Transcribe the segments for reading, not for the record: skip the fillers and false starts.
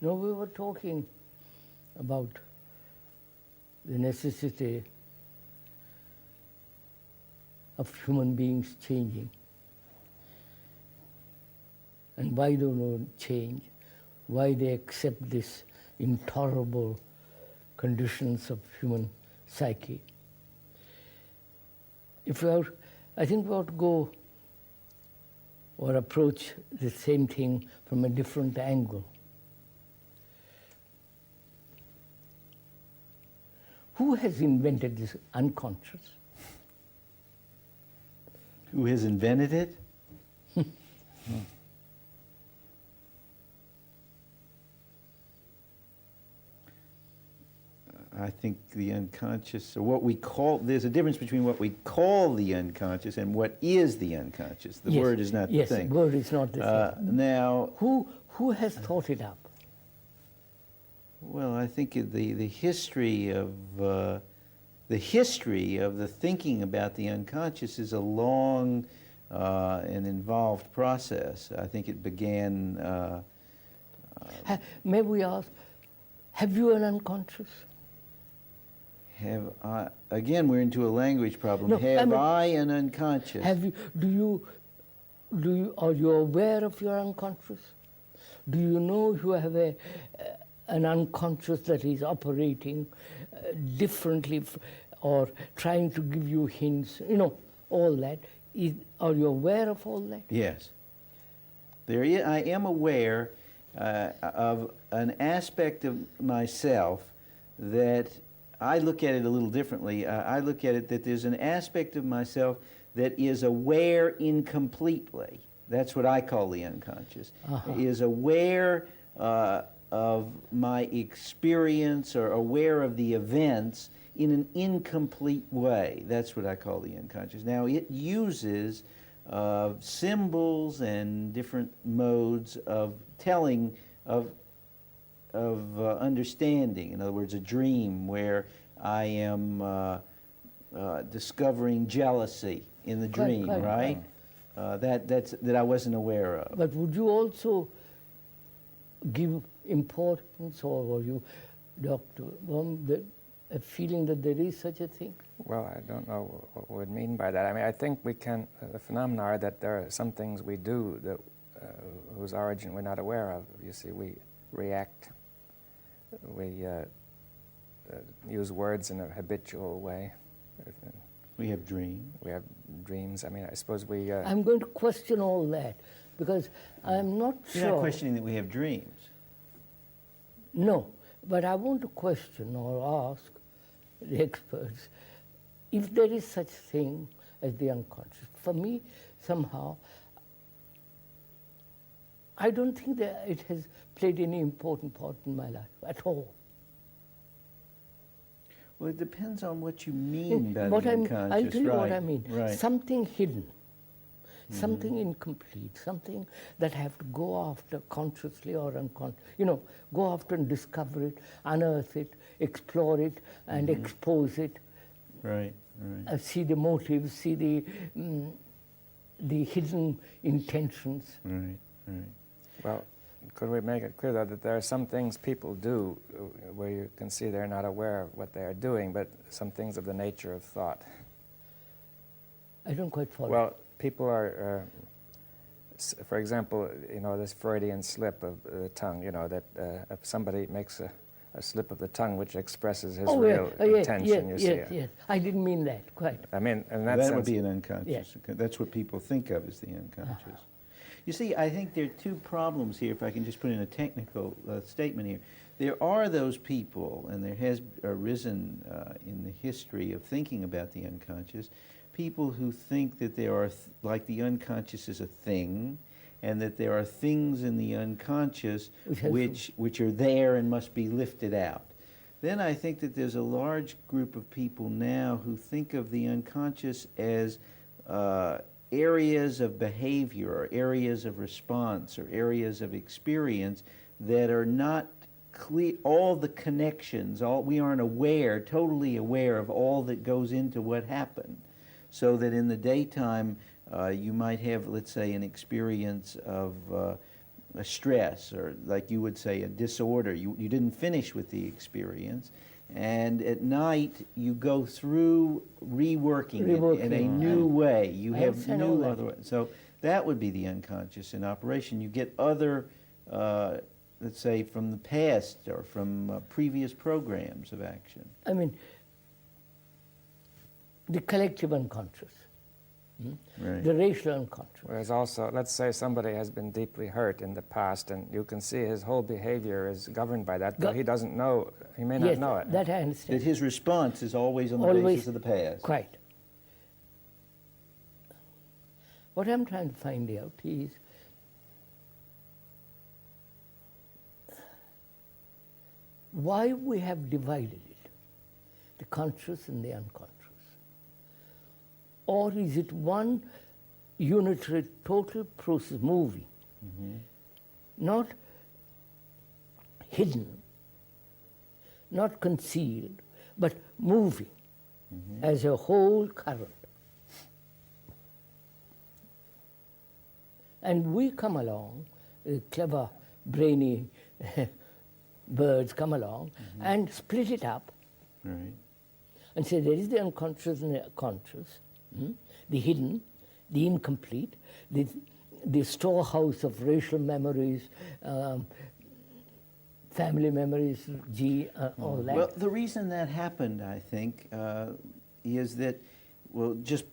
No, we were talking about the necessity of human beings changing. And why don't they change? Why they accept this intolerable conditions of human psyche? If we are, I think we ought to go or approach the same thing from a different angle. Who has invented this unconscious? Who has invented it? I think the unconscious, or what we call, there's a difference between what we call the unconscious and what is the unconscious. The word is not the thing. Yes, the word is not the thing. Now, who has thought it up? well, I think the history of the thinking about the unconscious is a long and involved process. I think it began. May we ask, have you an unconscious? Have I, again, we're into a language problem. No, have I mean, I an unconscious? Have you? Are you aware of your unconscious? Do you know you have an unconscious that is operating differently, or trying to give you hints? You know, all that. Are you aware of all that? Yes. I am aware of an aspect of myself that I look at it a little differently. I look at it that there's an aspect of myself that is aware incompletely. That's what I call the unconscious. Is aware of my experience or aware of the events in an incomplete way. That's what I call the unconscious. Now, it uses symbols and different modes of telling of understanding. In other words, a dream where I am discovering jealousy in the dream, right? That I wasn't aware of. But would you also give importance, or were you, Dr. Baum, a feeling that there is such a thing? Well, I don't know what we would mean by that. I mean, I think we can, the phenomena are that there are some things we do that whose origin we're not aware of. You see, we react, we use words in a habitual way. We have dreams. We have dreams. I mean, I suppose we... I'm going to question all that, because I'm not sure... You're not questioning that we have dreams. No, but I want to question or ask the experts if there is such thing as the unconscious. For me, somehow, I don't think that it has played any important part in my life at all. Well, it depends on what you mean by What the I'll unconscious. tell you right. what I mean. Right. Something hidden, something incomplete, something that I have to go after consciously or unconsciously. You know, go after and discover it, unearth it, explore it, and expose it. Right. Right. See the motives, see the hidden intentions. Right. Right. Well, could we make it clear, though, that there are some things people do where you can see they're not aware of what they are doing, but some things of the nature of thought? I don't quite follow. Well, people are, for example, you know, this Freudian slip of the tongue, you know, that if somebody makes a slip of the tongue which expresses his real intention, you see. Yes, I didn't mean that, quite. I mean, in that That sense, would be an unconscious. Yes. That's what people think of as the unconscious. You see, I think there are two problems here, if I can just put in a technical statement here. There are those people, and there has arisen in the history of thinking about the unconscious, people who think that there are, like the unconscious is a thing, and that there are things in the unconscious which are there and must be lifted out. Then I think that there's a large group of people now who think of the unconscious as areas of behavior or areas of response or areas of experience that are not clear, all the connections, we aren't totally aware of all that goes into what happened. So that in the daytime you might have, let's say, an experience of a stress, or like you would say, a disorder. You didn't finish with the experience. And at night, you go through reworking it in a Reworking, new way. You I have understand all new that. other ways. So that would be the unconscious in operation. You get other, let's say, from the past or from previous programs of action. I mean, the collective unconscious, Right. the racial unconscious. Whereas also, let's say somebody has been deeply hurt in the past, and you can see his whole behavior is governed by that, though Go- he doesn't know, he may not Yes, know it. that I That understand. his response is always on the Always- basis of the past. Quite. What I'm trying to find out is why we have divided it, the conscious and the unconscious. Or is it one unitary total process moving, not hidden, not concealed, but moving as a whole current. And we come along, clever, brainy birds come along and split it up Right. and say there is the unconscious and the conscious, the hidden, the incomplete, the storehouse of racial memories, family memories, all that. Well, the reason that happened, I think, is that, well, just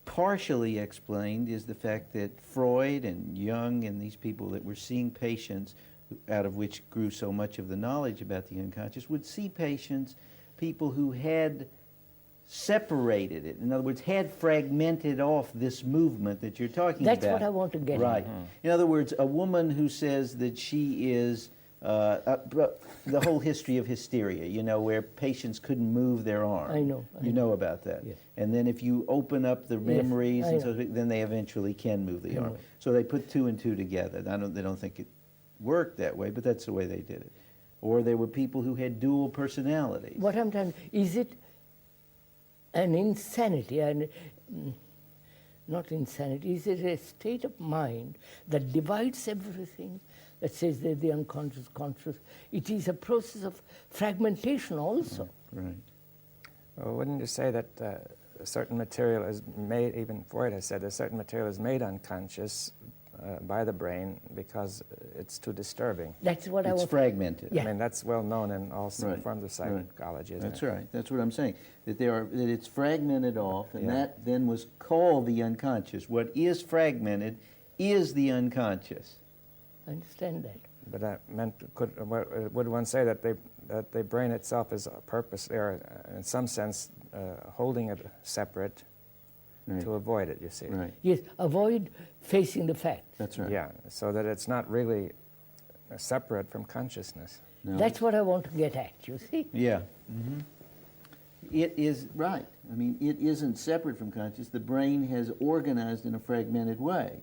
partially explained is the fact that Freud and Jung and these people that were seeing patients, out of which grew so much of the knowledge about the unconscious, would see patients, people who had separated it. In other words, had fragmented off this movement that you're talking That's about. what I want to get at. Right. In other words, a woman who says that she is the whole history of hysteria, you know, where patients couldn't move their arm. I know, I You know about that. Yes. And then if you open up the memories, I and so know. then they eventually can move the I arm. know. So they put two and two together. They don't think it worked that way, but that's the way they did it. Or there were people who had dual personalities. What I'm trying, is it an insanity, not insanity, is it a state of mind that divides everything, that says that the unconscious, conscious? It is a process of fragmentation also. Right. Well, wouldn't you say that a certain material is made, even Freud has said, a certain material is made unconscious by the brain because it's too disturbing? That's what I It's want. fragmented. Yeah. I mean, that's well known in all Right, forms of psychology, isn't That's it? right. That's what I'm saying. That that it's fragmented off, and Yeah. that then was called the unconscious. What is fragmented is the unconscious. I understand that. But that meant, would one say that the brain itself is a purpose, or in some sense, holding it separate Right. to avoid it, you see? Right. Yes, avoid facing the facts. That's right. Yeah, so that it's not really separate from consciousness. No. That's what I want to get at, you see? Yeah. It is right. I mean, it isn't separate from conscious. The brain has organized in a fragmented way.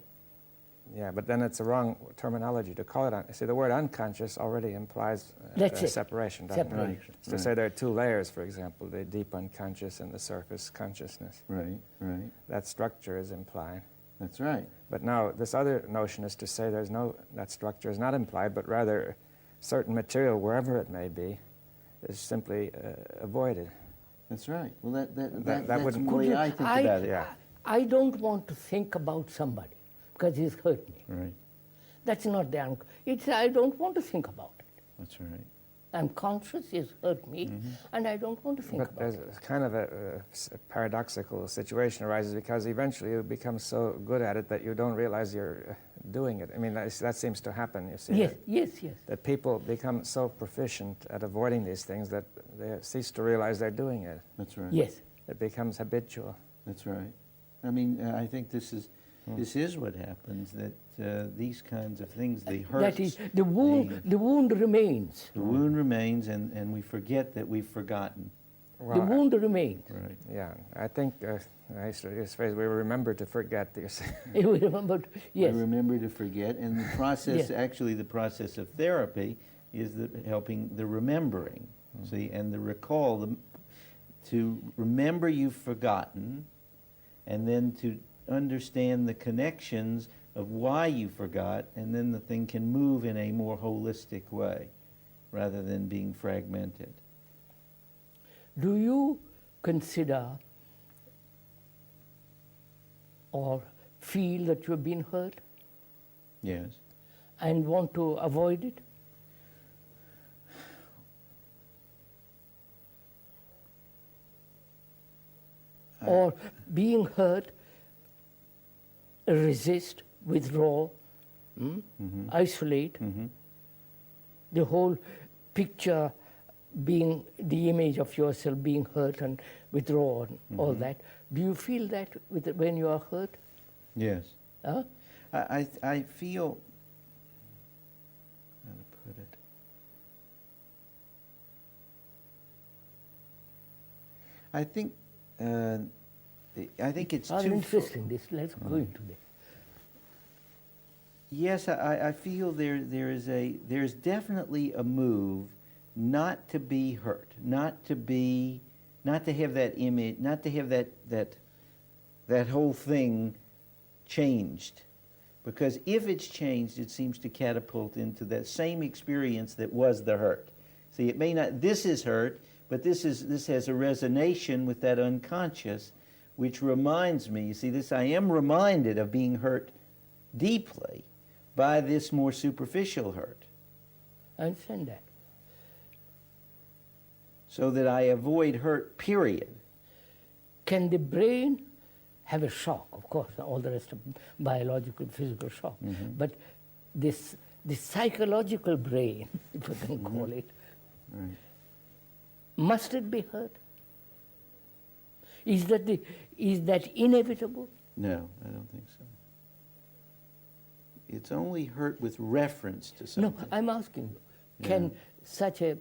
Yeah, but then it's a wrong terminology to call it. See, the word unconscious already implies That's it. separation, doesn't it? Separation. So to say there are two layers, for example, the deep unconscious and the surface consciousness. Right. Right. That structure is implied. That's right. But now, this other notion is to say that structure is not implied, but rather certain material, wherever it may be, is simply avoided. That's right. Well, That that's wouldn't- the way I think about it. Yeah. I don't want to think about somebody because he's hurt me. Right. That's not the it's I don't want to think about it. That's right. I'm conscious he's hurt me, and I don't want to think But about there's it. kind of a paradoxical situation arises because eventually you become so good at it that you don't realize you're doing it. I mean, that seems to happen, you see. Yes, yes, yes. That people become so proficient at avoiding these things that they cease to realize they're doing it. That's right. Yes. It becomes habitual. That's right. I mean, I think this is what happens, that these kinds of things, they hurt. That is, the wound remains. The wound remains, and we forget that we've forgotten. The wound remains. Right. Yeah, I think I used to use the phrase, we remember to forget. You see. You remember, yes. We remember to forget, and the process, Yes. actually the process of therapy is helping the remembering, see, and the recall, to remember you've forgotten, and then to understand the connections of why you forgot, and then the thing can move in a more holistic way rather than being fragmented. Do you consider or feel that you have been hurt Yes. and want to avoid it? Or being hurt, resist, withdraw, isolate, the whole picture being the image of yourself being hurt and withdraw and all that. Do you feel that when you are hurt? Yes. Huh? I feel, how to put it? I think it's Are too. interesting this. Let's go into this. Yes, I feel there's definitely a move not to be hurt, not to have that image, not to have that whole thing changed. Because if it's changed, it seems to catapult into that same experience that was the hurt. See, it may not, this is hurt, but this has a resonation with that unconscious, which reminds me, you see, I am reminded of being hurt deeply by this more superficial hurt. I understand that. So that I avoid hurt, period. Can the brain have a shock? Of course, all the rest of biological, physical shock. But the psychological brain, if I can call it, Right. must it be hurt? Is that inevitable? No, I don't think so. It's only hurt with reference to No, something. I'm asking you, can such a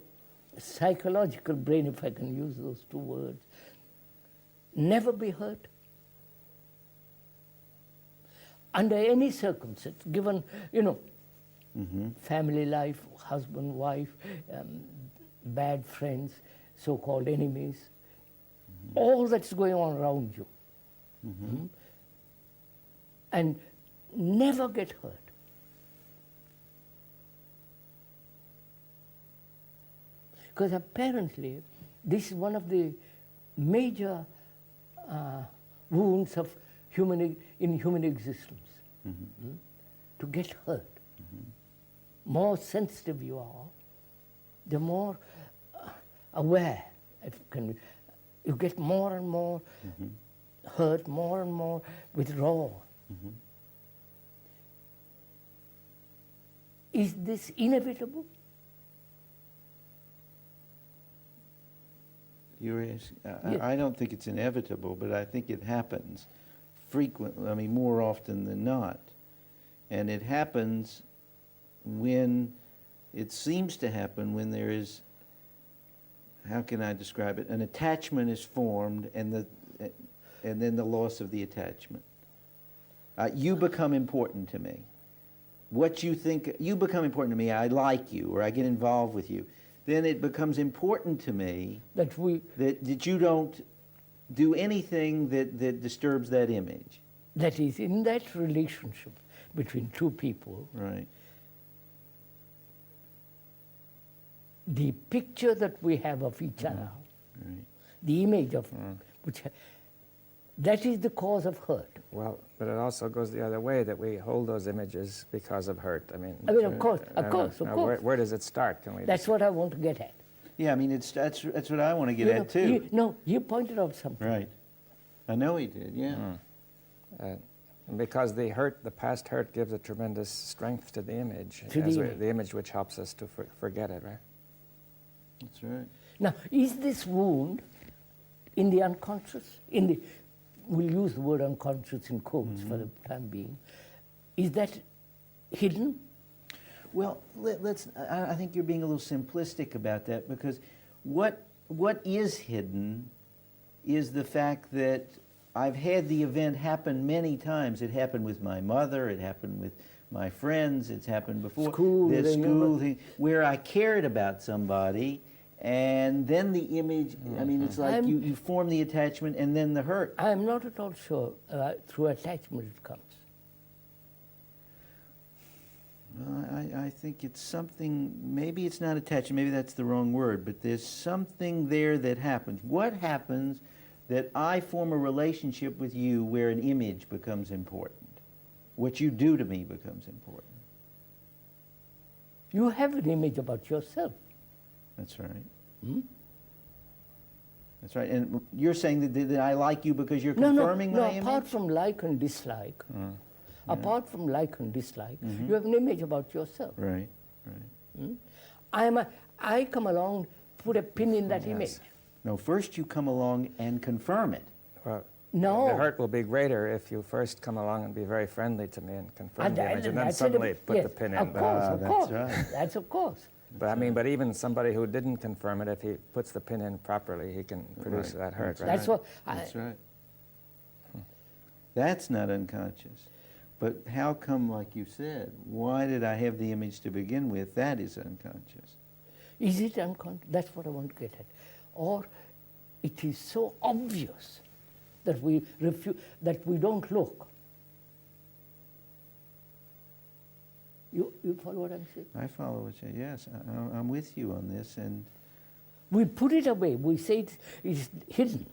psychological brain, if I can use those two words, never be hurt? Under any circumstance, given, family life, husband, wife, bad friends, so-called enemies, all that's going on around you, and never get hurt. Because apparently, this is one of the major wounds of human existence, to get hurt. More sensitive you are, the more aware, you get more and more hurt, more and more withdrawal. Is this inevitable? You're asking, Yeah. I don't think it's inevitable, but I think it happens frequently, I mean, more often than not. And it happens when, it seems to happen when there is, how can I describe it? An attachment is formed and then the loss of the attachment. You become important to me. What you think, you become important to me, I like you, or I get involved with you. Then it becomes important to me That that you don't do anything that disturbs that image. that is, in that relationship between two people, Right. the picture that we have of each other, Right. the image of which, that is the cause of hurt. Well, but it also goes the other way, that we hold those images because of hurt. I mean, of course, Now, where does it start? Can we? That's what I want to get at. Yeah, I mean, that's what I want to get You at know, too. you pointed out something. Right. I know he did, yeah. Because the past hurt gives a tremendous strength to the image, To the image. the image which helps us to forget it, right? That's right. Now, is this wound in the unconscious? We'll use the word unconscious in quotes for the time being. Is that hidden? Well, I think you're being a little simplistic about that, because what is hidden is the fact that I've had the event happen many times. It happened with my mother, it happened with my friends, it's happened before. School, the remember? school thing, where I cared about somebody, and then the image, I mean, it's like you form the attachment and then the hurt. I am not at all sure through attachment it comes. I think it's something, maybe it's not attachment, maybe that's the wrong word, but there's something there that happens. What happens that I form a relationship with you where an image becomes important? What you do to me becomes important. You have an image about yourself. That's right. Hmm? That's right. And you're saying that I like you because you're No, confirming no, my no. image? Apart from like and dislike, apart from like and dislike, you have an image about yourself. Right, right. I come along, put a pin in that Yes. image. No, first you come along and confirm it. Well, No. the hurt will be greater if you first come along and be very friendly to me and confirm the image, and then that's suddenly it. put Yes, the pin in. Of course, of that's course. right. That's of course. But I mean, but even somebody who didn't confirm it, if he puts the pin in properly, he can produce Right. that hurt, That's right? That's what That's right. That's not unconscious. But how come, like you said, why did I have the image to begin with? That is unconscious. Is it unconscious? That's what I want to get at. Or it is so obvious that we that we don't look. You follow what I'm saying? I follow what you, yes, I'm with you on this, and We put it away. We say it's hidden.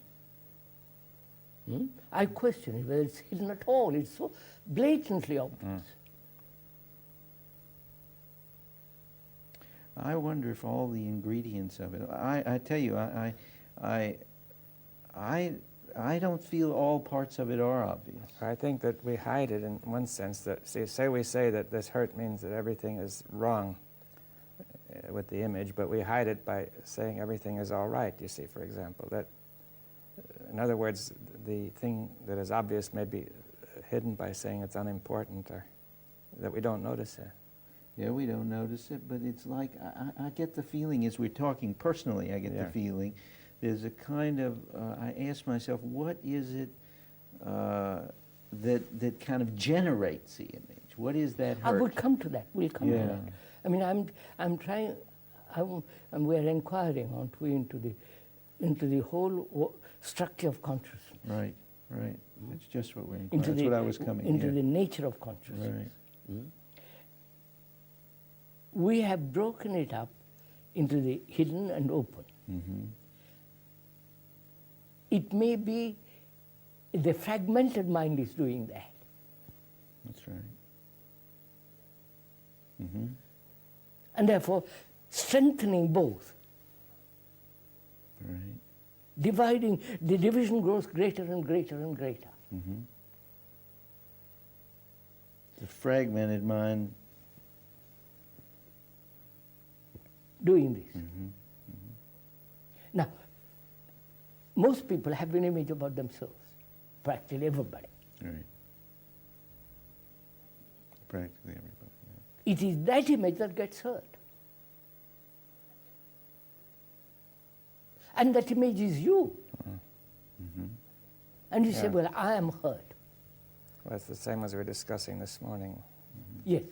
I question it, whether it's hidden at all. It's so blatantly obvious. I wonder if all the ingredients of it, I tell you, I don't feel all parts of it are obvious. I think that we hide it in one sense. That say we say that this hurt means that everything is wrong with the image, but we hide it by saying everything is all right. You see, for example, that in other words, the thing that is obvious may be hidden by saying it's unimportant or that we don't notice it. Yeah, we don't notice it, but it's like, I get the feeling, as we're talking personally, I get Yeah. the feeling, there's a kind of, I ask myself, what is it that kind of generates the image? What is that I hurt? will come to that. We'll come to Yeah. that. I mean, I'm trying. And we're inquiring, aren't we, into the whole structure of consciousness, Right, right. That's just what we're into inquiring. That's the what I was coming into here. the nature of consciousness. Right. We have broken it up into the hidden and open. Mm-hmm. It may be the fragmented mind is doing that. That's right. Mm-hmm. And therefore, strengthening both, Right. dividing, the division grows greater and greater and greater. Mm-hmm. The fragmented mind. Doing this. Mm-hmm. Now, most people have an image about themselves, practically everybody. Right. Practically everybody. Yeah. It is that image that gets hurt. And that image is you. Mm-hmm. And you say, Yeah. well, I am hurt. Well, it's the same as we were discussing this morning. Yes.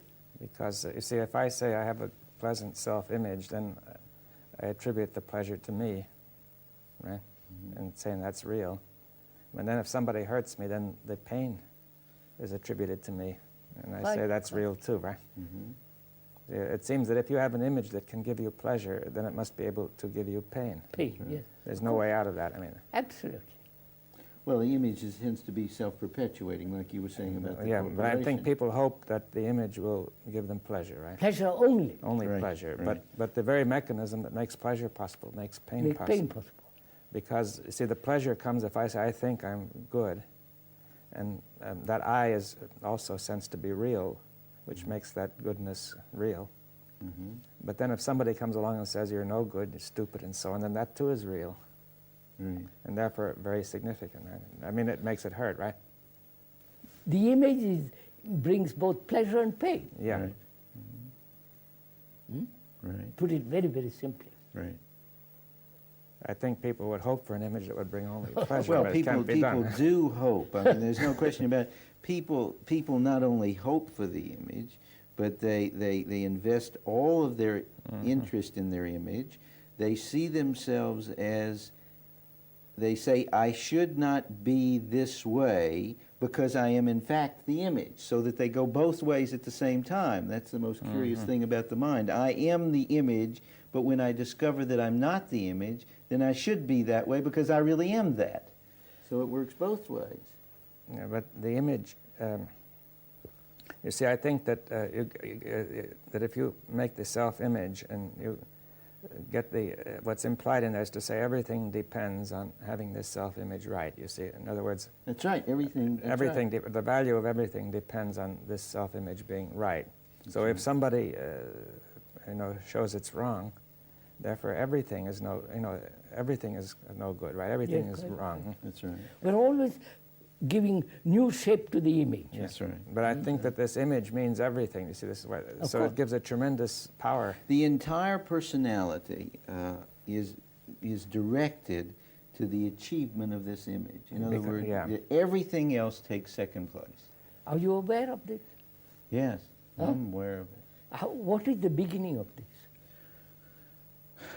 Because, you see, if I say I have a pleasant self-image, then I attribute the pleasure to me, right? And saying that's real. And then if somebody hurts me, then the pain is attributed to me. And I say Right. that's real too, right? Mm-hmm. It seems that if you have an image that can give you pleasure, then it must be able to give you pain. Pain, yes. There's no way out of that. I mean, Absolutely. Well, the image tends to be self-perpetuating, like you were saying about the yeah, but I think corporation. people hope that the image will give them pleasure, right? Pleasure only Only Right, pleasure. right. But the very mechanism that makes pleasure possible makes pain make possible. pain possible. Because, you see, the pleasure comes if I say, I think I'm good. And that I is also sensed to be real, which makes that goodness real. Mm-hmm. But then if somebody comes along and says, you're no good, you're stupid, and so on, then that too is real. Right. And therefore very significant, right? I mean, it makes it hurt, right? The image brings both pleasure and pain. Yeah. Right. Right. Put it very, very simply. Right. I think people would hope for an image that would bring only pleasure, Well, but it people can't be done. do hope. I mean, there's no question about it. People not only hope for the image, but they invest all of their interest in their image. They see themselves as they say, I should not be this way because I am in fact the image, so that they go both ways at the same time. That's the most curious thing about the mind. I am the image, but when I discover that I'm not the image, then I should be that way because I really am that. So it works both ways. Yeah, but the image, you see, I think that that if you make the self-image and you get the what's implied in there is to say everything depends on having this self-image right. You see, in other words, That's right. Everything. That's everything, right. the value of everything depends on this self-image being right. So right. if somebody, shows it's wrong, therefore everything is everything is no good, right? Everything is correct. wrong. That's right. We're always giving new shape to the image. That's right. But I think that this image means everything. You see, this is why. So course. it gives a tremendous power. The entire personality is directed to the achievement of this image. In other words, yeah. everything else takes second place. Are you aware of this? Yes, Huh? I'm aware of it. What is the beginning of this?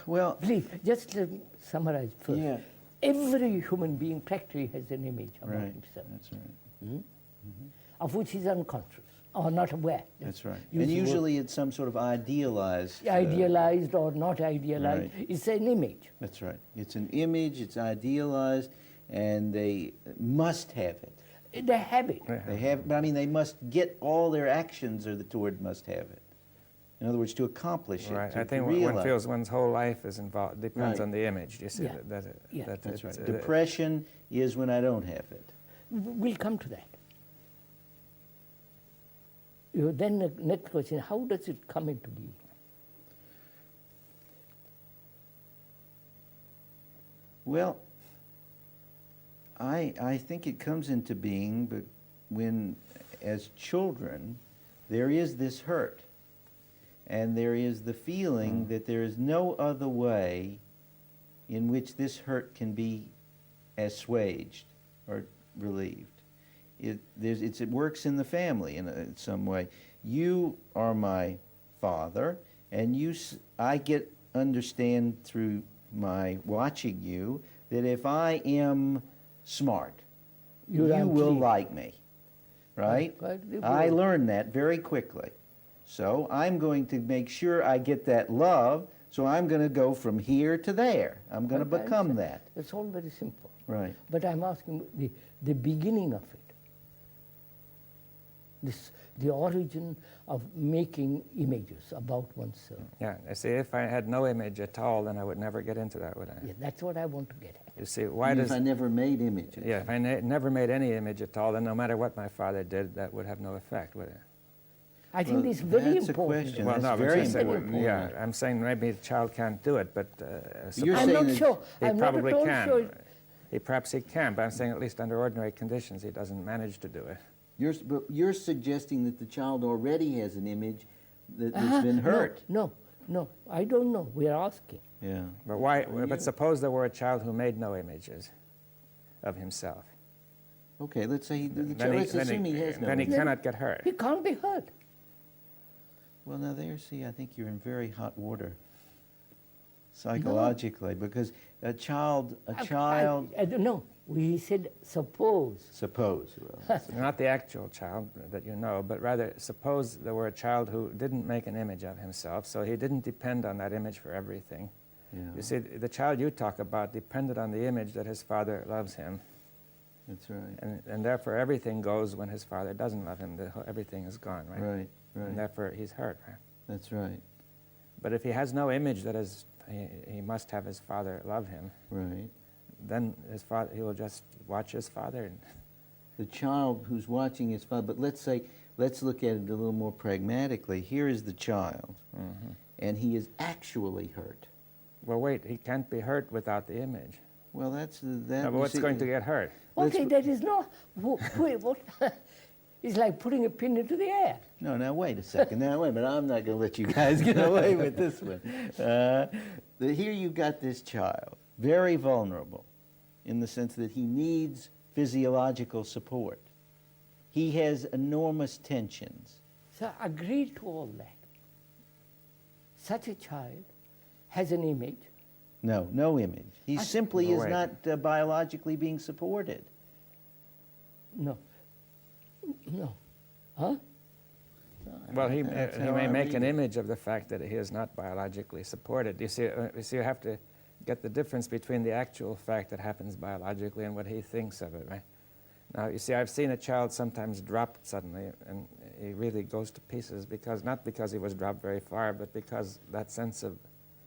Well, Please, just summarize first. yeah, Every human being practically has an image about right. himself, That's right. of which he's unconscious or not aware. That's right. Use And the word usually it's some sort of idealized. idealized or not idealized. Right. It's an image. That's right. It's an image. It's idealized, and they must have it. They have it. They have, but I mean, they must get all their actions are toward must have it. In other words, to accomplish it, Right. to I think realize. one feels one's whole life is involved, depends Right. on the image. You see, Yeah. Yeah. That's it's, right. Depression is when I don't have it. We'll come to that. Then the next question, how does it come into being? Well, I think it comes into being, but when, as children, there is this hurt, and there is the feeling that there is no other way in which this hurt can be assuaged or relieved. It works in the family in some way. You are my father, and I understand through my watching you that if I am smart, you will like me, right? I learned that very quickly. So I'm going to make sure I get that love, so I'm going to go from here to there. I'm going to become that. It's all very simple. Right. But I'm asking the beginning of it. The origin of making images about oneself. Yeah. I see. If I had no image at all, then I would never get into that, would I? Yeah, that's what I want to get at. You see, why If does? I never made images. Yeah. If I never made any image at all, then no matter what my father did, that would have no effect, would it? I think Well, this is very that's a important. question. Well, that's no, but very you're saying, important. yeah, I'm saying maybe the child can't do it, but You're I'm saying not that sure. he I'm not probably at all can. sure. Perhaps he can, but I'm saying at least under ordinary conditions he doesn't manage to do it. But you're suggesting that the child already has an image that's been hurt. No, I don't know. We are asking. Yeah. But why? But suppose there were a child who made no images of himself. Okay, let's say Then let's assume he has no then he image. cannot get hurt. He can't be hurt. Well, now see, I think you're in very hot water psychologically, because a child, I don't know. We said suppose. suppose, well, Not the actual child that you know, but rather suppose there were a child who didn't make an image of himself, so he didn't depend on that image for everything. yeah, You see, the child you talk about depended on the image that his father loves him, that's right, and therefore everything goes when his father doesn't love him. Everything is gone, right? right, And right, therefore he's hurt, right? that's right, But if he has no image that is, he must have his father love him, right. then he will just watch his father. And The child who's watching his father, but let's look at it a little more pragmatically. Here is the child, and he is actually hurt. well, wait, he can't be hurt without the image. Well, that. No, but what's going to get hurt? Okay, that is not. Wait, what? It's like putting a pin into the air. No, now wait a second. Now wait a minute. I'm not going to let you guys get away with this one. Here you've got this child, very vulnerable, in the sense that he needs physiological support. He has enormous tensions. So agree to all that. Such a child has an image No, no image. He simply No is way. not biologically being supported. No. No. Huh? Well, he That's he how may I make read an it. image of the fact that he is not biologically supported. You see, you have to get the difference between the actual fact that happens biologically and what he thinks of it, right? Now, you see, I've seen a child sometimes drop suddenly, and he really goes to pieces not because he was dropped very far, but because that sense of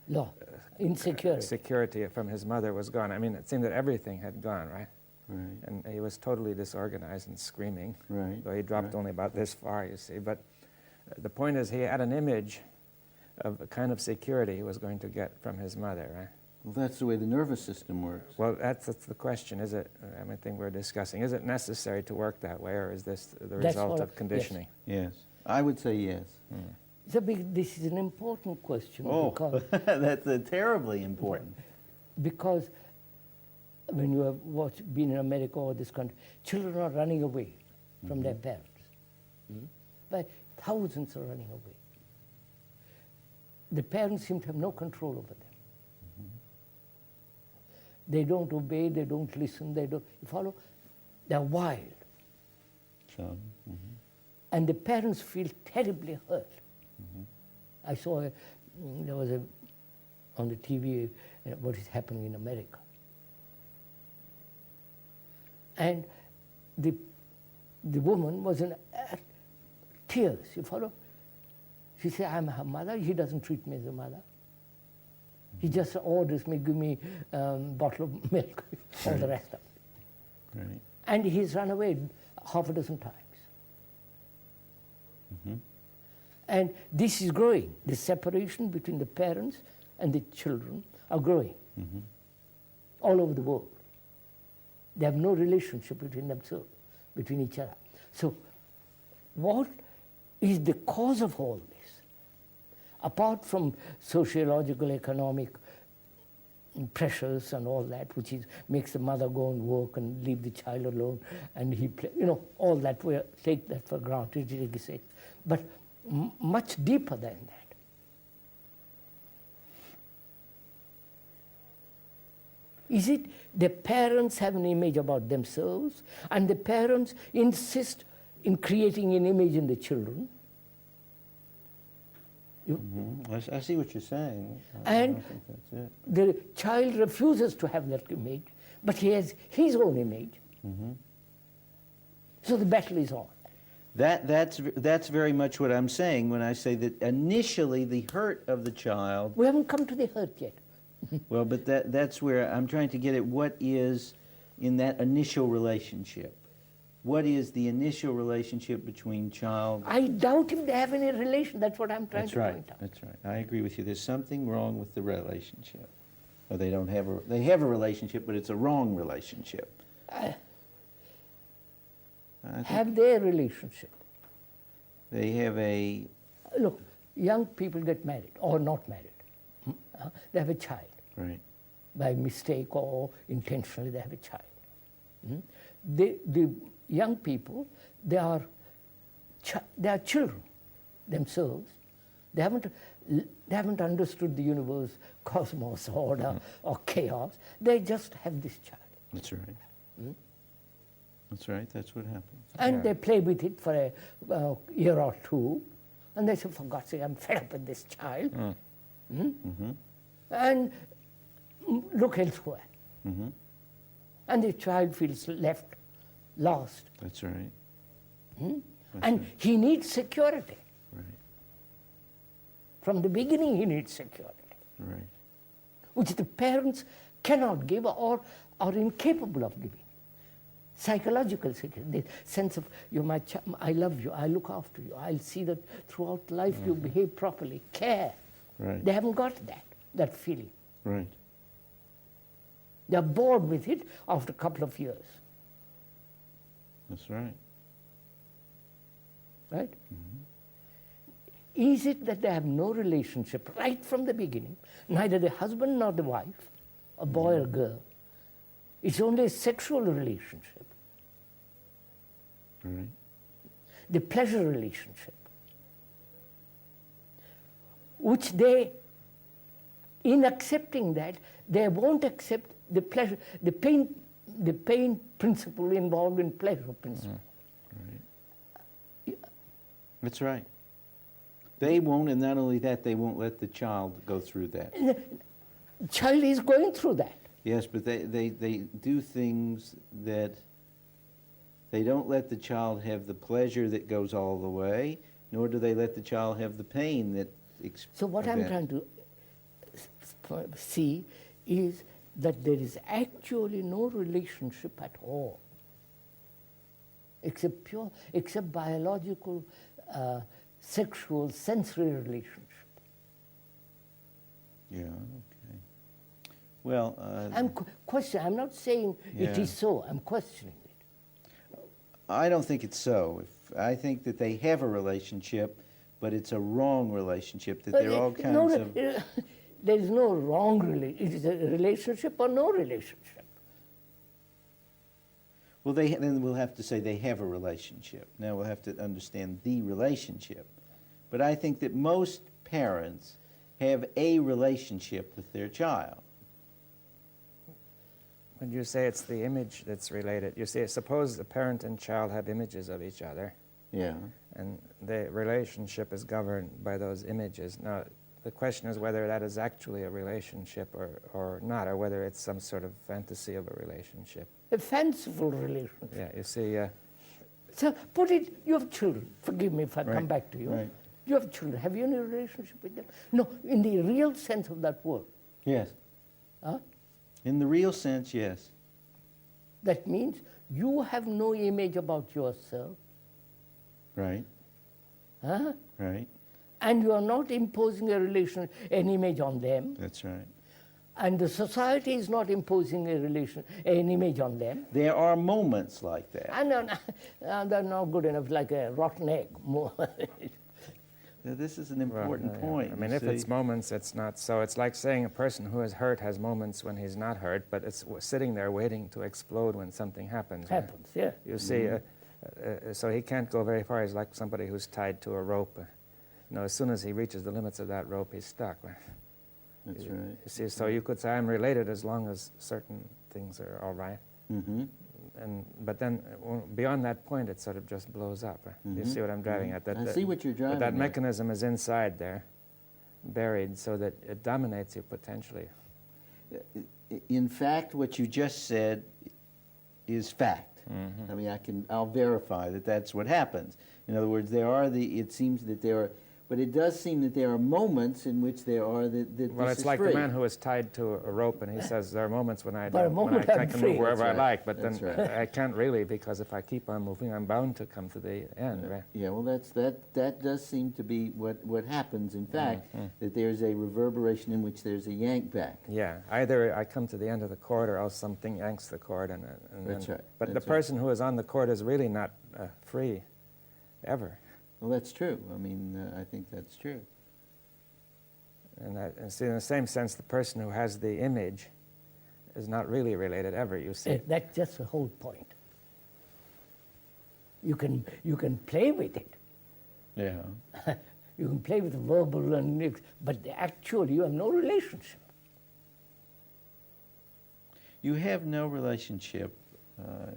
No. Insecurity. security from his mother was gone. I mean, it seemed that everything had gone, right? Right, And he was totally disorganized and screaming, right. though he dropped right. only about this far, you see. But the point is, he had an image of a kind of security he was going to get from his mother, right? Well, that's the way the nervous system works. Well, that's the question. Is it, I mean, thing we're discussing, is it necessary to work that way, or is this the That's result what- of conditioning? Yes, I would say yes. This is an important question Oh, because, that's terribly important. because when you have been in America or this country, children are running away from their parents. But thousands are running away. The parents seem to have no control over them. They don't obey, they don't listen, they don't you follow. They're wild. So, And the parents feel terribly hurt. I saw, there was on the TV, what is happening in America. And the woman was in tears, you follow? She said, I'm her mother, he doesn't treat me as a mother. He just orders me, give me bottle of milk, all the rest of it. right. And he's run away half a dozen times. And this is growing. The separation between the parents and the children are growing all over the world. They have no relationship between themselves, between each other. So what is the cause of all this? Apart from sociological, economic pressures and all that, which makes the mother go and work and leave the child alone, and he play, all that, we take that for granted, but much deeper than that. Is it the parents have an image about themselves, and the parents insist in creating an image in the children? I see what you're saying. And- I think that's it. The child refuses to have that image, but he has his own image. So the battle is on. That's very much what I'm saying when I say that initially the hurt of the child. We haven't come to the hurt yet. Well, but that's where I'm trying to get at what is in that initial relationship. What is the initial relationship between child? I doubt if they have any relation. That's what I'm trying That's to right. point out. That's right. I agree with you. There's something wrong with the relationship. Or they don't have they have a relationship, but it's a wrong relationship. I think Have their relationship. they have a Look, young people get married or not married. They have a child. right. By mistake or intentionally, they have a child. The young people, they are children themselves. They haven't understood the universe, cosmos, order, or chaos. They just have this child. That's right. That's right. That's what happens. And Yeah. they play with it for a year or two, and they say, for God's sake, I'm fed up with this child. And look elsewhere. And the child feels left, lost. That's right. That's And right. he needs security. Right. From the beginning, he needs security, Right. which the parents cannot give or are incapable of giving. Psychological security, the sense of, you're my I love you, I look after you, I'll see that throughout life you behave properly, care. Right. They haven't got that feeling. Right. They're bored with it after a couple of years, That's right. right? Is it that they have no relationship right from the beginning, neither the husband nor the wife, a boy or girl? It's only a sexual relationship, Right. the pleasure relationship, which they in accepting that, they won't accept the pleasure, the pain principle involved in pleasure principle. That's right. They won't, and not only that, they won't let the child go through that. The child is going through that. Yes, but they do things that they don't let the child have the pleasure that goes all the way, nor do they let the child have the pain that. So what I'm trying to see is that there is actually no relationship at all, except biological, sexual, sensory relationship. Yeah. Okay. Well. I'm not saying it Yeah. is so. I'm questioning it. I don't think it's so. I think that they have a relationship, but it's a wrong relationship. That there are all kinds of. There is no wrong relationship. It is a relationship or no relationship. Well, then we'll have to say they have a relationship. Now we'll have to understand the relationship. But I think that most parents have a relationship with their child. When you say it's the image that's related, you see, suppose the parent and child have images of each other, Yeah. and the relationship is governed by those images. Now, the question is whether that is actually a relationship or not, or whether it's some sort of fantasy of a relationship. A fanciful relationship. Yeah, you see, So put it, you have children. Forgive me if I come Right, back to you. right. You have children. Have you any relationship with them? No, in the real sense of that word. Yes. Huh? In the real sense, yes. That means you have no image about yourself, Right. huh? Right. And you are not imposing an image on them, That's right. and the society is not imposing an image on them. There are moments like that. And they're not good enough, like a rotten egg. Now, this is an well, important yeah. point. I mean, you if it's see. moments, it's not so. It's like saying a person who is hurt has moments when he's not hurt, but it's sitting there waiting to explode when something happens. right? Happens, yeah. You see, so he can't go very far. He's like somebody who's tied to a rope. As soon as he reaches the limits of that rope, he's stuck. That's You right. see, so you could say I'm related as long as certain things are all right. Mm-hmm. But then beyond that point, it sort of just blows up. You see what I'm driving at? I see what you're driving But that at. mechanism is inside there, buried, so that it dominates you potentially. In fact, what you just said is fact. Mm-hmm. I mean, I'll verify that that's what happens. In other words, it seems that there are, but it does seem that there are moments in which there are that Well, this it's is like free. the man who is tied to a rope, and he says there are moments when I But a don't, when moment I I'm can free. move wherever That's I right. like, but That's then right. I can't really, because if I keep on moving, I'm bound to come to the end, right? Yeah, well, that does seem to be what happens. In fact, Mm-hmm. that there's a reverberation in which there's a yank back. Yeah, either I come to the end of the cord or else something yanks the cord. And That's then, right, But the that's right. person who is on the cord is really not free, ever. Well, that's true. I mean, I think that's true. And see, in the same sense, the person who has the image is not really related ever, you see. That's just the whole point. You can play with it. Yeah. You can play with verbal but actually you have no relationship. You have no relationship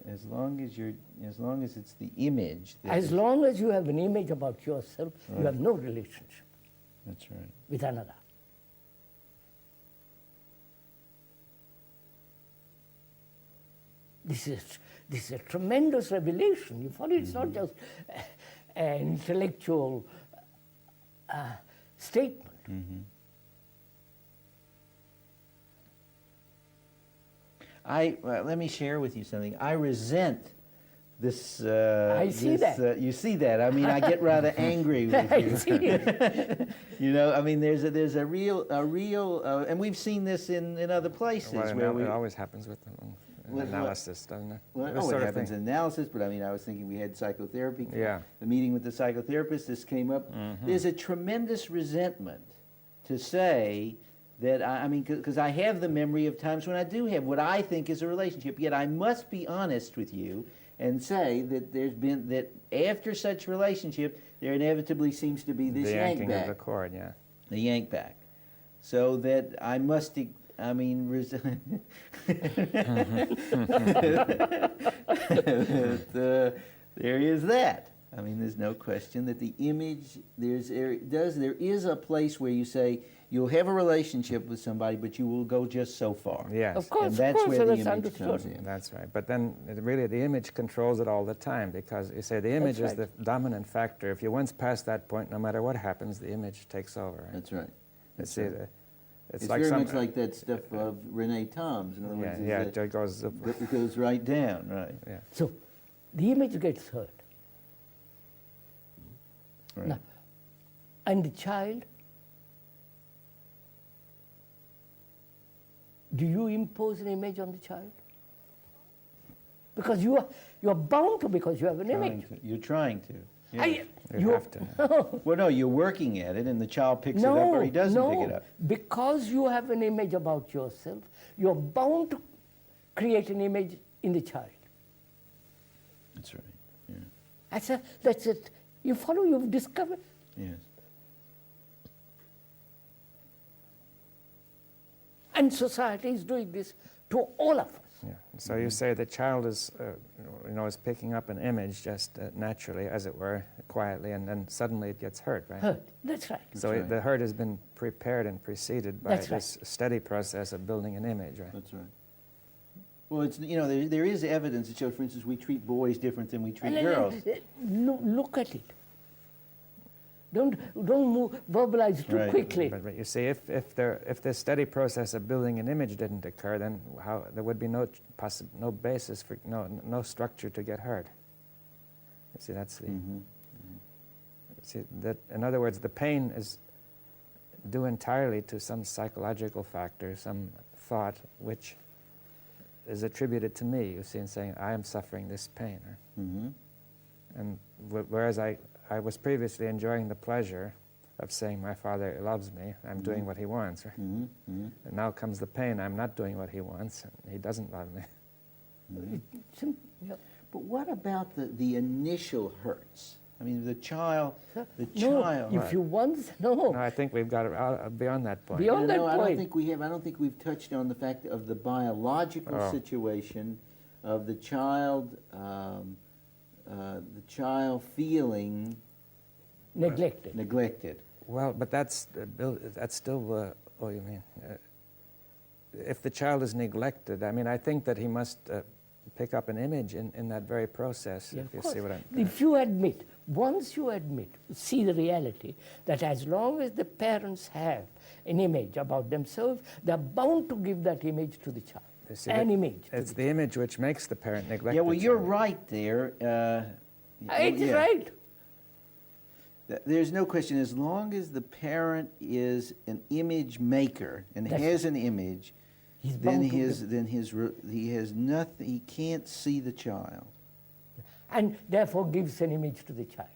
as long as it's the image. that As is- long as you have an image about yourself, you have no relationship That's right. with another. This is a tremendous revelation. You follow? It's not just an intellectual statement. Let me share with you something. I resent this. I see that. You see that? I mean, I get rather angry with I you. see it. I mean, there's a real, and we've seen this in other places Well, where we. it always happens with What- analysis, doesn't it? Well, This it sort of happens thing. in analysis, but I mean, I was thinking we had psychotherapy. Yeah. The meeting with the psychotherapist, this came up. There's a tremendous resentment to say that, I mean, because I have the memory of times when I do have what I think is a relationship, yet I must be honest with you and say that that after such relationship, there inevitably seems to be this The yank yanking back. of the cord, yeah. The yank back. so that I must, I mean, there is that. I mean, there's no question that the image, there is a place where you say you'll have a relationship with somebody, but you will go just so far. Yes. Of course, And that's where so the that's image understood. comes in. That's right. But then really the image controls it all the time, because you say the image is right. the dominant factor. If you once pass that point, no matter what happens, the image takes over. That's right. You see, it's It's like very much like that stuff of Renee Tom's. In other yeah, words, yeah, is it goes. that it goes right down, right? Yeah. So the image gets hurt. Right. Now, and the child, do you impose an image on the child? Because you are bound to, because you have an image. You're trying to. Yeah. You have to. Well, no, you're working at it, and the child picks it up, or he doesn't no, pick it up. because you have an image about yourself, you're bound to create an image in the child. That's right. Yeah. That's it. You follow, you've discovered. Yes. And society is doing this to all of us. Yeah. So you say the child is, is picking up an image just naturally, as it were, quietly, and then suddenly it gets hurt, right? Hurt. That's right. So That's right. the hurt has been prepared and preceded by That's this steady process of building an image, right? That's right. Well, it's, there is evidence that shows, for instance, we treat boys different than we treat girls. Look at it. Don't verbalize too Right. quickly. But you see, if the steady process of building an image didn't occur, then there would be no basis for no structure to get hurt. You see, that's the. Mm-hmm. See that. In other words, the pain is due entirely to some psychological factor, some thought which is attributed to me. You see, in saying I am suffering this pain, Mm-hmm. and whereas I was previously enjoying the pleasure of saying my father loves me, I'm doing what he wants, right? Mm-hmm. Mm-hmm. And now comes the pain, I'm not doing what he wants, and he doesn't love me. Yeah. But what about the initial hurts? I mean, the child. No, if you once No, I think we've got it beyond that point. Beyond that I don't point. think we have. I don't think we've touched on the fact of the biological Oh. situation of the child feeling neglected. Well, but that's still, you mean, if the child is neglected, I mean, I think that he must pick up an image in that very process, Yeah, if of you course. see what I'm... If you admit, once you admit, see the reality, that as long as the parents have an image about themselves, they're bound to give that image to the child. You see, An image. to It's the the image which makes the parent neglect Yeah, the well, you're child. right there. It's yeah. right. There's no question. As long as the parent is an image maker and That's has an image, He's then bound to he has nothing. He can't see the child. and therefore gives an image to the child.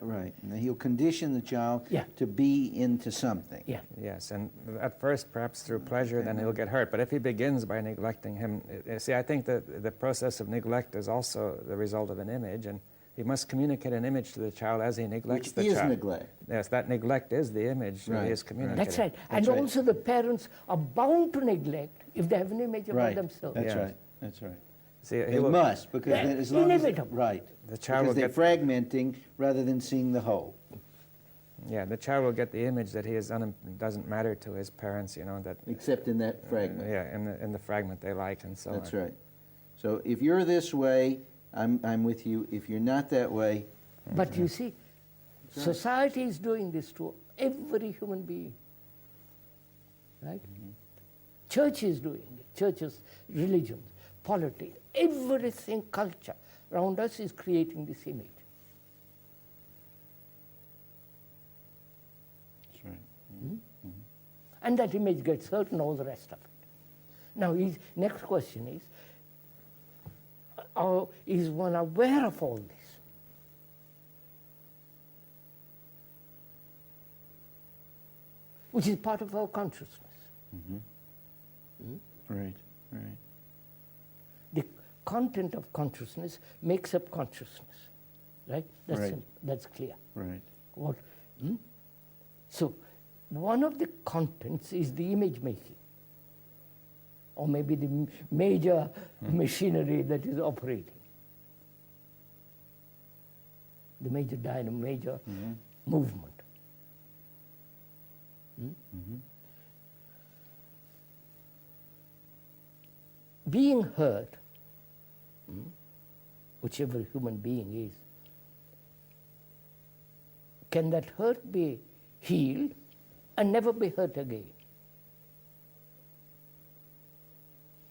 Right, and he'll condition the child Yeah. to be into something. Yeah. Yes, and at first perhaps through pleasure, then he'll get hurt. But if he begins by neglecting him, see, I think that the process of neglect is also the result of an image, and he must communicate an image to the child as he neglects Which the is child. neglect. Yes, that neglect is the image that Right, he is right. communicating. That's right. That's And right. also the parents are bound to neglect if they have an image about Right. themselves. That's Yeah. right. That's right. See, They he will, must, because Yeah, then as long as inevitable. right, The child because will they're get- fragmenting rather than seeing the whole. yeah, the child will get the image that he is doesn't matter to his parents, that Except in that fragment. yeah, in the fragment they like and so That's on. right. So if you're this way, I'm with you. If you're not that way, But you see, society is doing this to every human being. Right? Church is doing it. Churches, religions, politics, everything, culture around us is creating this image. that's right. And that image gets hurt and all the rest of it. Now, next question is one aware of all this? Which is part of our consciousness. Right, right. The content of consciousness makes up consciousness, right? Right. That's clear. Right. What? So, one of the contents is the image making, or maybe the major machinery that is operating. The major dynamo, major movement. Being hurt, whichever human being is, can that hurt be healed and never be hurt again?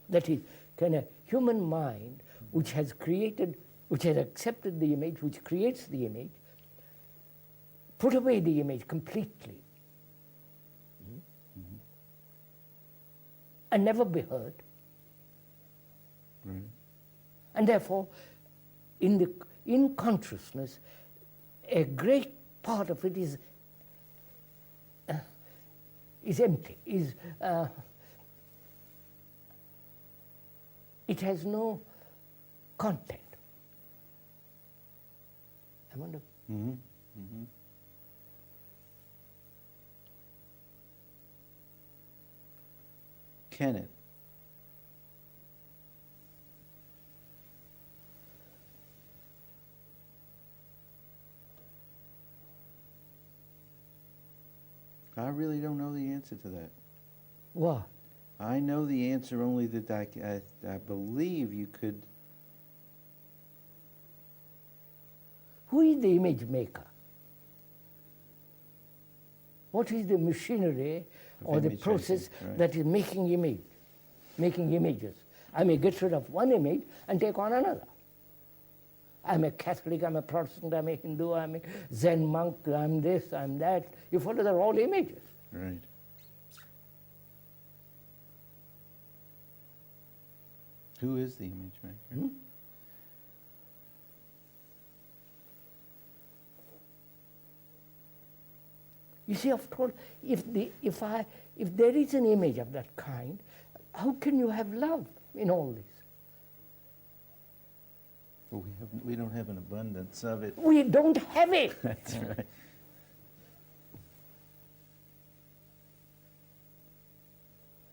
That is, can a human mind which has created, which has accepted the image, which creates the image, put away the image completely and never be hurt? Right. And therefore, in consciousness, a great part of it is empty. It has no content. I wonder. Can it? I really don't know the answer to that. Why? I know the answer only that I believe you could. Who is the image maker? What is the machinery or the image process making, right. that is making images? I may get rid of one image and take on another. I'm a Catholic, I'm a Protestant, I'm a Hindu, I'm a Zen monk, I'm this, I'm that. You follow, they're all images. Right. Who is the image maker? You see, after all, if there is an image of that kind, how can you have love in all this? Well, we don't have an abundance of it. We don't have it. That's right.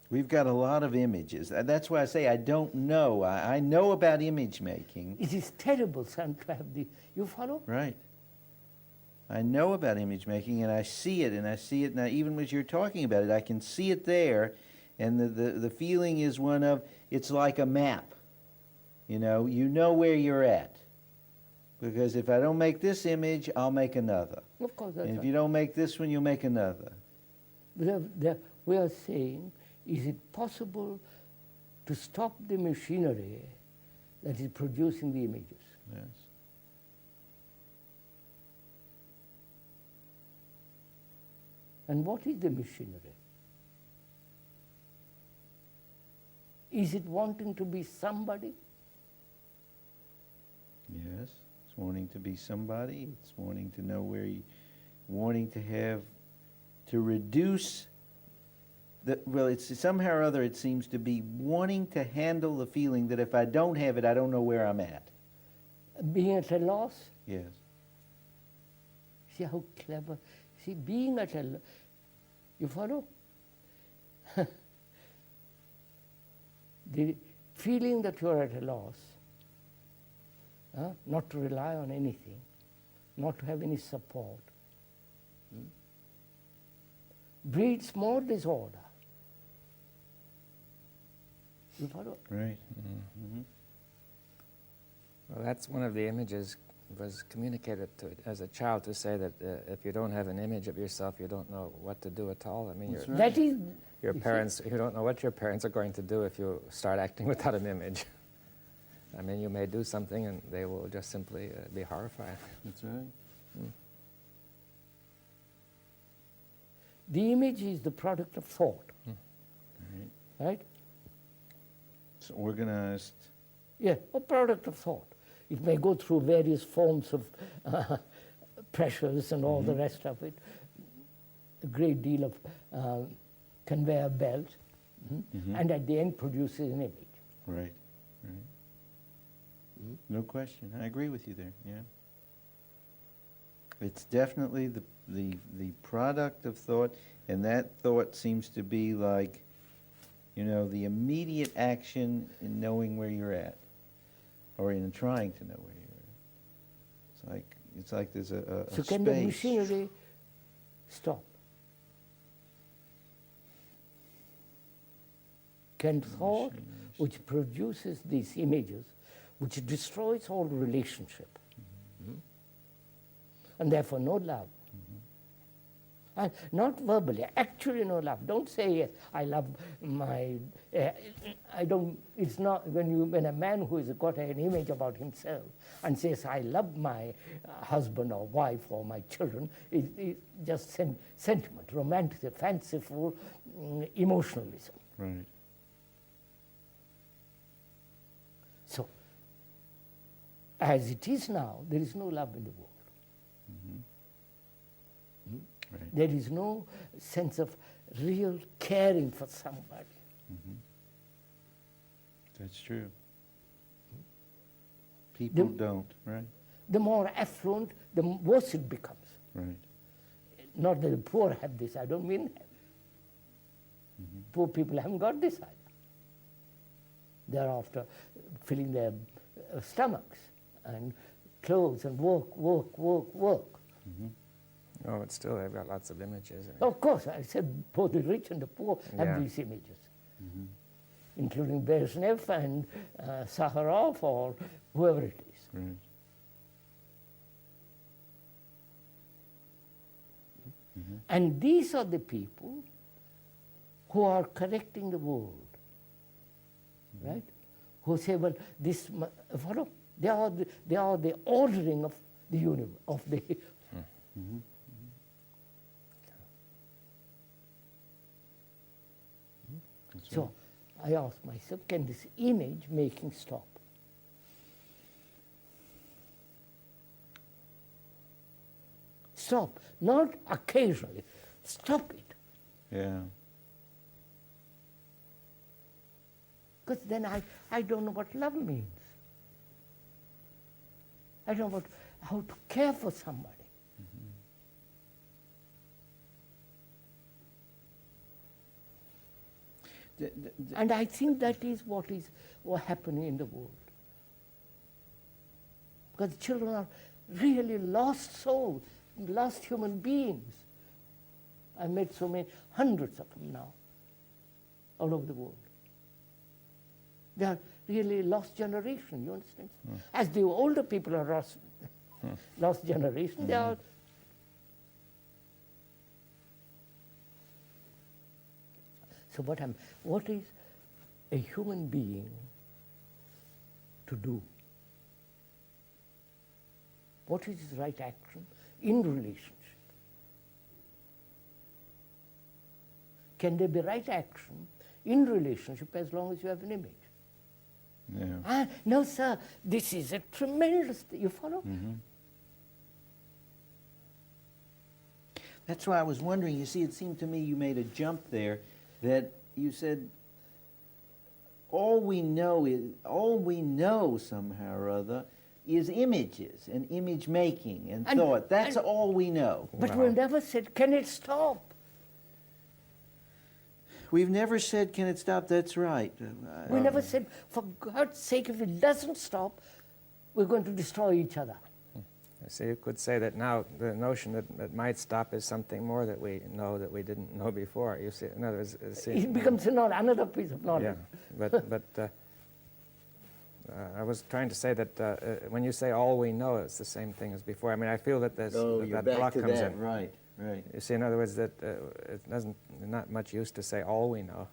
We've got a lot of images. That's why I say I don't know. I know about image making. It is terrible, son, to have you follow? Right. I know about image making, and I see it now. Even as you're talking about it, I can see it there, and the feeling is one of, it's like a map. You know where you're at. Because if I don't make this image, I'll make another. Of course, that's And if right. you don't make this one, you'll make another. We are saying, is it possible to stop the machinery that is producing the images? Yes. And what is the machinery? Is it wanting to be somebody? Yes. It's wanting to be somebody. It's wanting to know where you, wanting to reduce it's somehow or other it seems to be wanting to handle the feeling that if I don't have it, I don't know where I'm at. Being at a loss? Yes. See how clever. See, being at a loss. You follow? The feeling that you're at a loss, not to rely on anything, not to have any support, breeds more disorder. You follow? Right. Well, that's one of the images was communicated to as a child to say that if you don't have an image of yourself, you don't know what to do at all. I mean, That's right. That is, your parents, you don't know what your parents are going to do if you start acting without an image. I mean, you may do something and they will just simply be horrified. That's right. the image is the product of thought, Right. right? It's organized. Yeah, a product of thought. It may go through various forms of pressures and all the rest of it. A great deal of conveyor belt, and at the end produces an image. Right. Right. No question. I agree with you there. Yeah. It's definitely the product of thought, and that thought seems to be like, you know, the immediate action in knowing where you're at, or in trying to know where you're at. It's like there's a So can the space. machinery stop? Can thought, which produces these images, which destroys all relationship, and therefore no love, and not verbally, actually no love. Don't say yes, I love my. I don't. It's not when a man who has got an image about himself and says I love my husband or wife or my children. It's just sentiment, romantic, fanciful, emotionalism. Right. So, as it is now, there is no love in the world. Right. There is no sense of real caring for somebody. That's true. People The- don't, right? The more affluent, the worse it becomes. Right. Not that the poor have this, I don't mean that. Poor people haven't got this either. They're after filling their stomachs and clothes and work. Oh, but still, they've got lots of images. Of course, I said both the rich and the poor have Yeah. these images, including Brezhnev and Sakharov or whoever it is. Right. And these are the people who are correcting the world, right? Who say, well, this, follow? They are the ordering of the universe, of the. That's So I ask myself, can this image making stop? Stop, not occasionally, stop it. Yeah. Because then I don't know what love means. I don't know how to care for somebody. And I think that is what is happening in the world. Because children are really lost souls, lost human beings. I met so many, hundreds of them now, all over the world. They are really lost generation, you understand? As the older people are lost generation, they are. So what is a human being to do? What is his right action in relationship? Can there be right action in relationship as long as you have an image? Yeah. No, sir, this is a tremendous thing. You follow? That's why I was wondering, you see, it seemed to me you made a jump there, that you said, all we know somehow or other is images and image making and thought. That's all we know. But we never said, can it stop? We've never said, can it stop? That's right. We never said, for God's sake, if it doesn't stop, we're going to destroy each other. So you could say that now the notion that it might stop is something more that we know that we didn't know before. You see, in other words, It becomes another piece of knowledge. yeah, but I was trying to say that when you say all we know, it's the same thing as before. I mean, I feel that that block comes in. Right, right. You see, in other words, that it doesn't not much use to say all we know.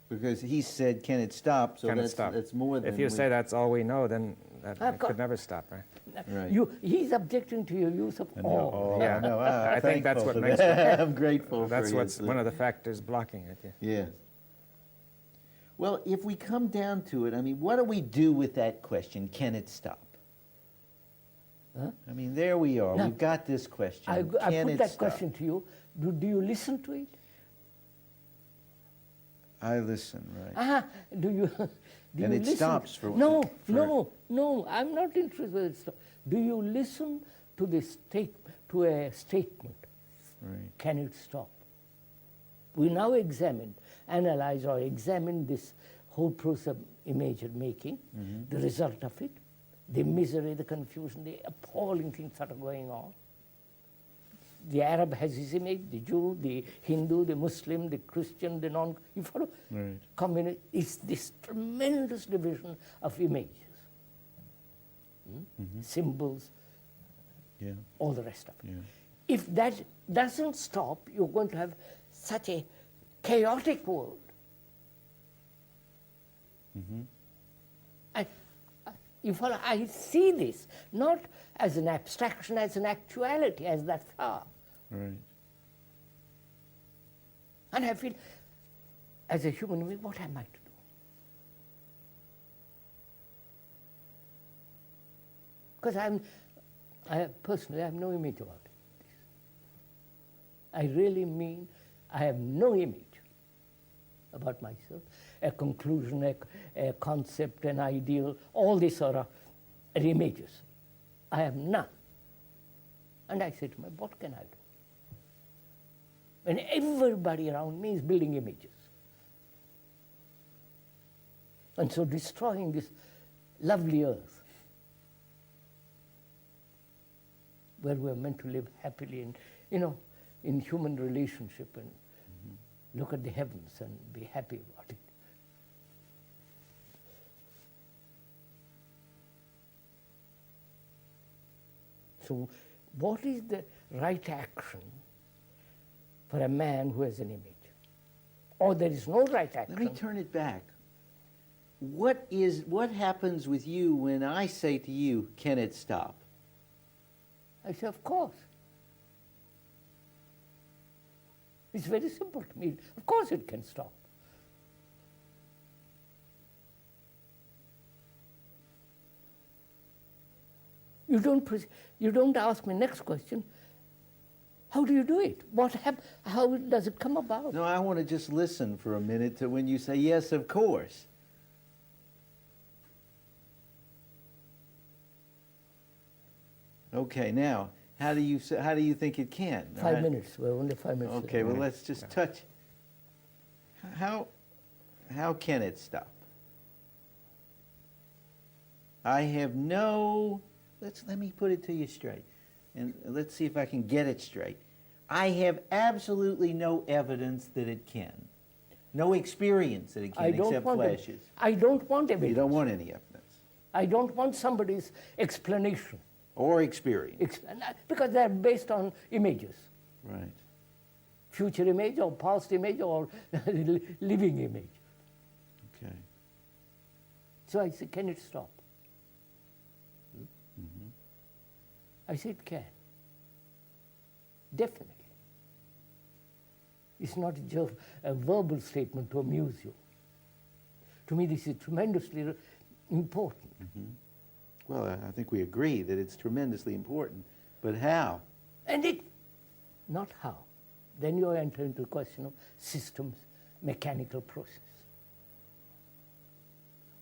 Because he said, can it stop? So Can it that's, stop? that's more than If you say that's all we know, then it course. could never stop, right? Right. He's objecting to your use of all. Oh, Yeah. no, I think that's what makes I'm grateful That's for what's his, one of the factors blocking it. Yeah. Yes. Well, if we come down to it, I mean, what do we do with that question? Can it stop? Huh? I mean, there we are. Now, We've got this question. I Can put it that stop? question to you. Do you listen to it? I listen, right. Do you? Do And you it listen? stops for- No, for- no, no. I'm not interested in it. Do you listen to to a statement. Right. Can it stop? We now analyze or examine this whole process of image making, the result of it, the misery, the confusion, the appalling things that are going on. The Arab has his image, the Jew, the Hindu, the Muslim, the Christian, the non, you follow? Right. Communist, it's this tremendous division of images, symbols, Yeah. all the rest of it. Yeah. If that doesn't stop, you're going to have such a chaotic world. And you follow, I see this not as an abstraction, as an actuality, as that far. Right. And I feel, as a human being, what am I to do? Because personally, I have no image about it. I really mean, I have no image about myself, a conclusion, a concept, an ideal, all these are images. I have none. And I say to myself, what can I do? When everybody around me is building images. And so destroying this lovely earth where we're meant to live happily and, in human relationship and look at the heavens and be happy about it. So what is the right action for a man who has an image? Or there is no right action. Let me turn it back. What happens with you when I say to you, can it stop? I say, of course. It's very simple to me. Of course it can stop. You don't ask me next question, how do you do it? How does it come about? No, I want to just listen for a minute to when you say, yes, of course. Okay, now, how do you think it can? 5 minutes. We're only 5 minutes. Okay, well, let's just touch. How can it stop? I have no. Let me put it to you straight, and let's see if I can get it straight. I have absolutely no evidence that it can. No experience that it can, except flashes. I don't want evidence. You don't want any evidence. I don't want somebody's explanation. Or experience. Because they're based on images. Right. Future image or past image or living image. Okay. So I said, can it stop? I said, it can. Definitely. It's not just a verbal statement to amuse you. To me, this is tremendously important. Well, I think we agree that it's tremendously important, but how? And not how. Then you enter into the question of systems, mechanical process,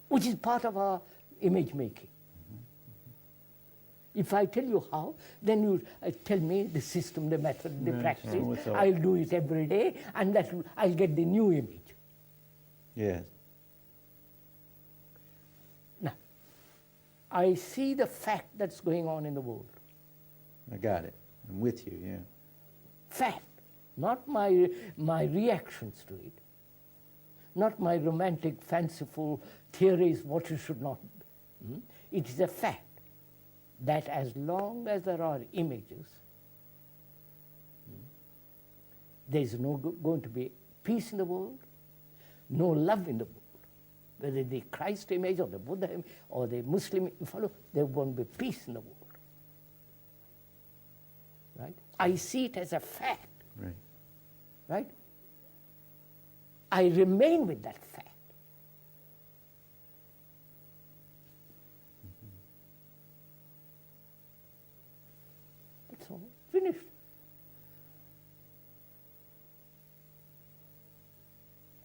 which is part of our image making. If I tell you how, then you tell me the system, the method, the practice. I'll do it every day, and I'll get the new image. Yes. Now, I see the fact that's going on in the world. I got it. I'm with you, yeah. Fact, not my reactions to it, not my romantic, fanciful theories, what you should not do. It is a fact that as long as there are images, there is no going to be peace in the world, no love in the world. Whether the Christ image or the Buddha image or the Muslim, there won't be peace in the world. Right? I see it as a fact. Right. Right? I remain with that fact. That's all. Finished.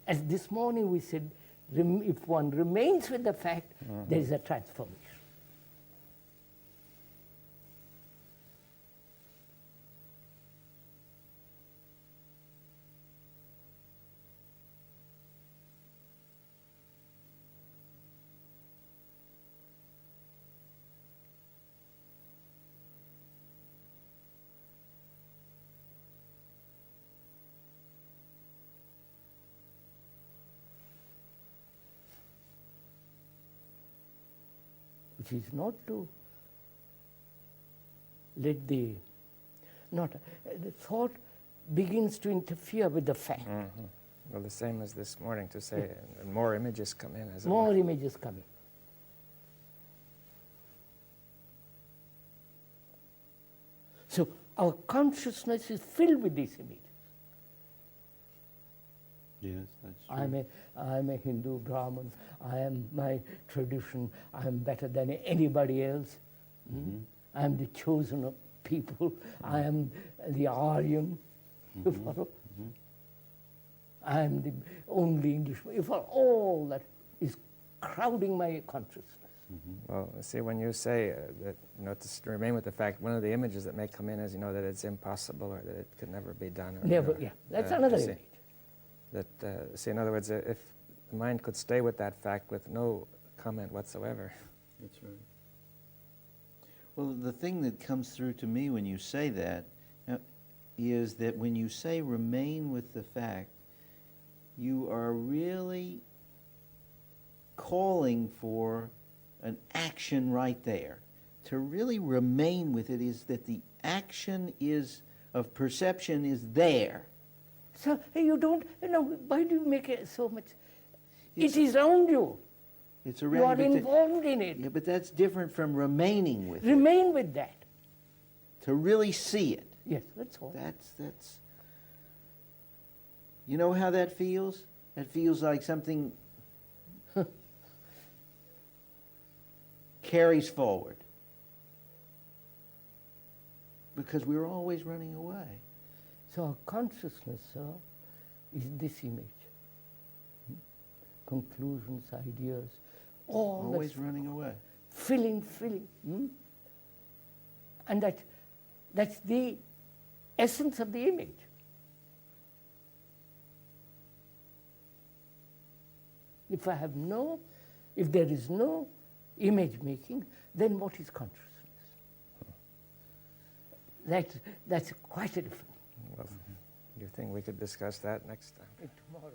As this morning we said, if one remains with the fact, there is a transformation. which is not to let the, not, the thought begins to interfere with the fact. Well, the same as this morning to say, and more images come in as it More were. images coming. So our consciousness is filled with these images. Yes, that's true. I'm a Hindu Brahmin. I am my tradition. I am better than anybody else. I am the chosen of people. I am the Aryan. You follow? I am the only Englishman. You follow? All that is crowding my consciousness. Well, see, when you say that, to remain with the fact, one of the images that may come in is, that it's impossible or that it could never be done. Or, Never, yeah. That's another see, image. That, see, in other words, if the mind could stay with that fact with no comment whatsoever. That's right. Well, the thing that comes through to me when you say that is that when you say remain with the fact, you are really calling for an action right there. To really remain with it is that the action of perception is there. So you don't, why do you make it so much? It is around you. It's You around are but involved in it. Yeah, but that's different from remaining with it. Remain with that. To really see it. Yes, that's all. That's. You know how that feels? That feels like something carries forward. Because we're always running away. So our consciousness, is this image. Conclusions, ideas, all Always that's running away. filling. And that's the essence of the image. If there is no image making, then what is consciousness? That's quite a different. Well, do you think we could discuss that next time? Tomorrow.